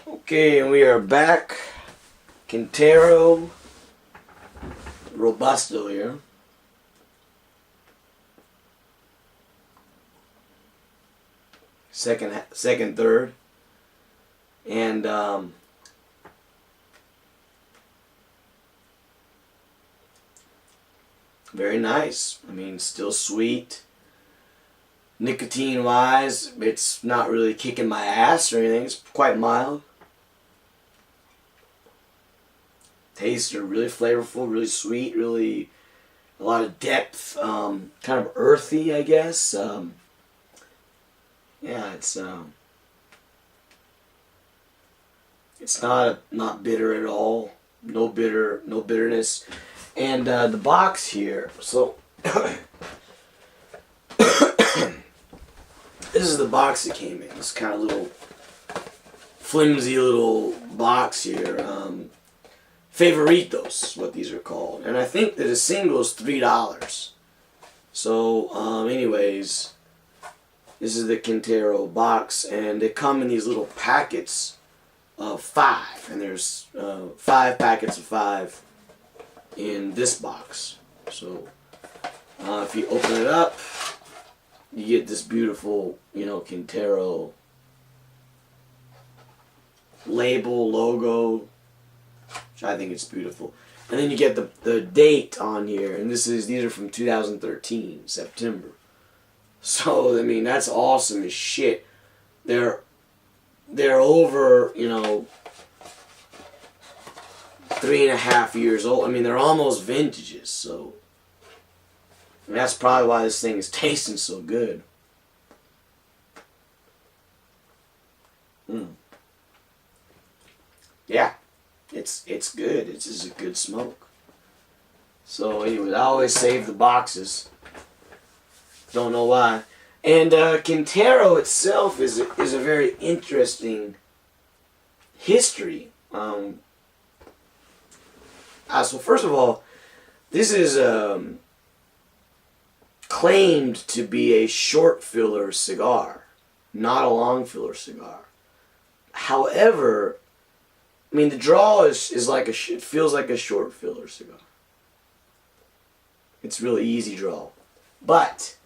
Okay, and we are back. Quintero Robusto here. Second, third. And very nice. I mean, still sweet. Nicotine wise, it's not really kicking my ass or anything. It's quite mild. Tastes are really flavorful, really sweet, really a lot of depth, kind of earthy, I guess. Yeah, it's not bitter at all. No bitterness. And the box here. So this is the box that came in. This kind of little flimsy little box here. Favoritos is what these are called. And I think that a single is $3. So, anyways, this is the Quintero box, and they come in these little packets of 5. And there's 5 packets of 5 in this box. So, if you open it up, you get this beautiful, Quintero label, logo, which I think it's beautiful. And then you get the date on here, and these are from 2013, September. So, I mean, that's awesome as shit. They're over, 3.5 years old. I mean, they're almost vintages, so and that's probably why this thing is tasting so good. Yeah, it's good. It's just a good smoke. So anyways, I always save the boxes. Don't know why. And Quintero itself is a very interesting history. So first of all, this is claimed to be a short filler cigar, not a long filler cigar. However, I mean, the draw is like it feels like a short filler cigar. It's really easy draw. But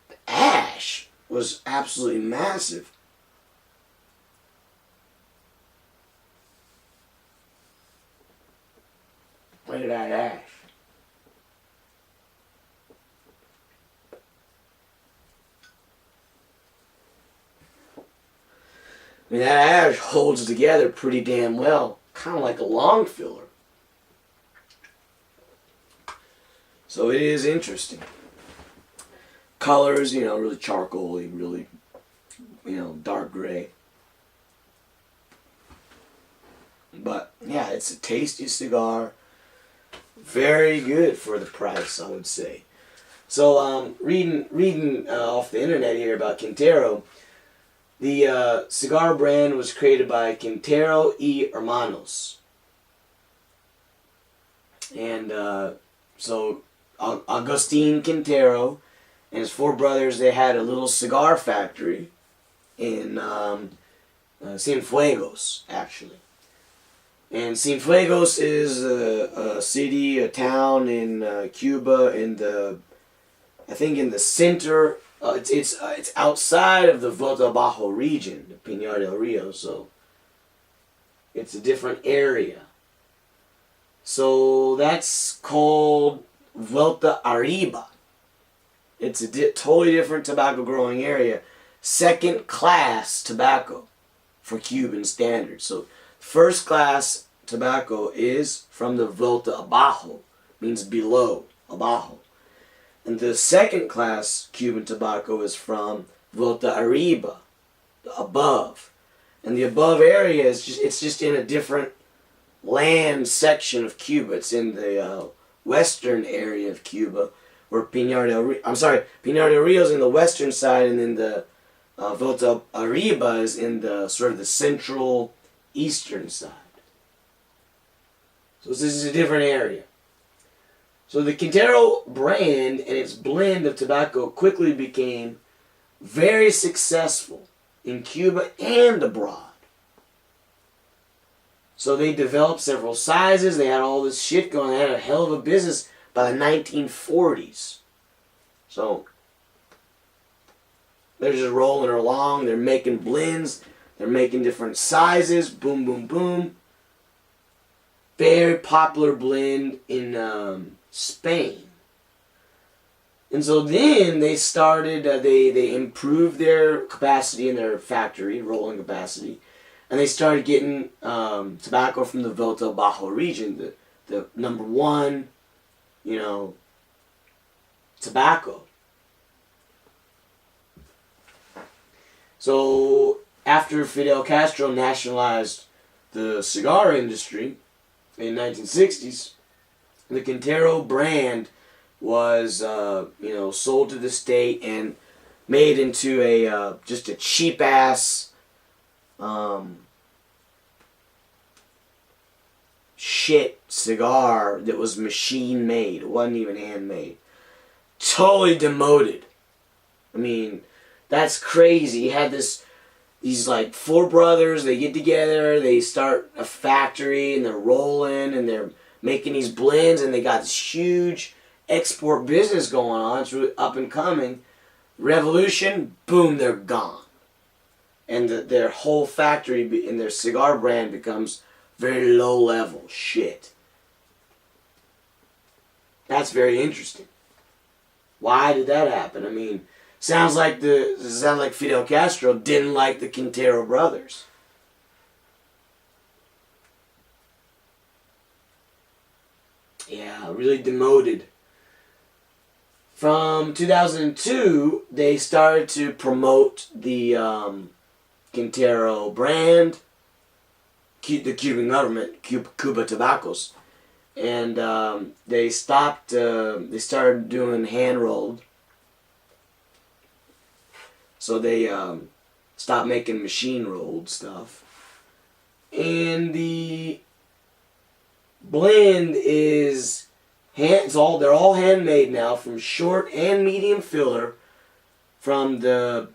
the ash was absolutely massive. Look at that ash. I mean, that ash holds together pretty damn well. Kind of like a long filler. So it is interesting. Colors, really charcoaly, really, dark gray. But, yeah, it's a tasty cigar. Very good for the price, I would say. So, reading off the internet here about Quintero, the cigar brand was created by Quintero y Hermanos. And so Agustin Quintero and his 4 brothers, they had a little cigar factory in Cienfuegos, actually. And Cienfuegos is a city, a town in Cuba, in the center. It's outside of the Volta Bajo region, the Pinar del Rio, so it's a different area. So that's called Vuelta Arriba. It's a totally different tobacco growing area. Second class tobacco for Cuban standards. So first class tobacco is from the Vuelta Abajo, means below, Abajo. And the second class Cuban tobacco is from Vuelta Arriba, the above. And the above area is just in a different land section of Cuba. It's in the western area of Cuba, where Pinar del Rio is in the western side, and then the Vuelta Arriba is in the sort of the central eastern side. So this is a different area. So the Quintero brand and its blend of tobacco quickly became very successful in Cuba and abroad. So they developed several sizes. They had all this shit going. They had a hell of a business by the 1940s. So they're just rolling along. They're making blends. They're making different sizes. Boom, boom, boom. Very popular blend in Spain. And so then they started, they improved their capacity in their factory, rolling capacity. And they started getting tobacco from the Vuelta Bajo region, the number one, tobacco. So after Fidel Castro nationalized the cigar industry in 1960s, the Quintero brand was sold to the state and made into a just a cheap ass shit cigar that was machine made. It wasn't even handmade. Totally demoted. I mean, that's crazy. You had these like four brothers, they get together, they start a factory and they're rolling and they're making these blends and they got this huge export business going on. It's really up and coming. Revolution, boom, they're gone. And their whole factory and their cigar brand becomes very low level shit. That's very interesting. Why did that happen? I mean, sounds like Fidel Castro didn't like the Quintero brothers. Yeah, really demoted. From 2002, they started to promote the Quintero brand, the Cuban government, Cuba Tobaccos, and they stopped. They started doing hand rolled, so they stopped making machine rolled stuff, and the blend is they're all handmade now from short and medium filler from the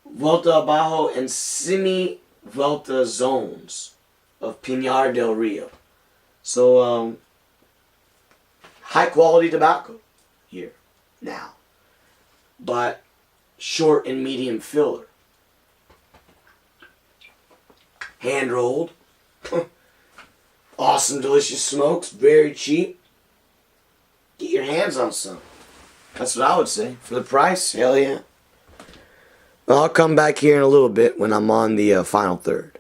Vuelta Bajo and Semi Vuelta zones of Pinar del Rio. So high quality tobacco here now, but short and medium filler, hand rolled. Awesome, delicious smokes, very cheap. Get your hands on some. That's what I would say. For the price, hell yeah. Well, I'll come back here in a little bit when I'm on the final third.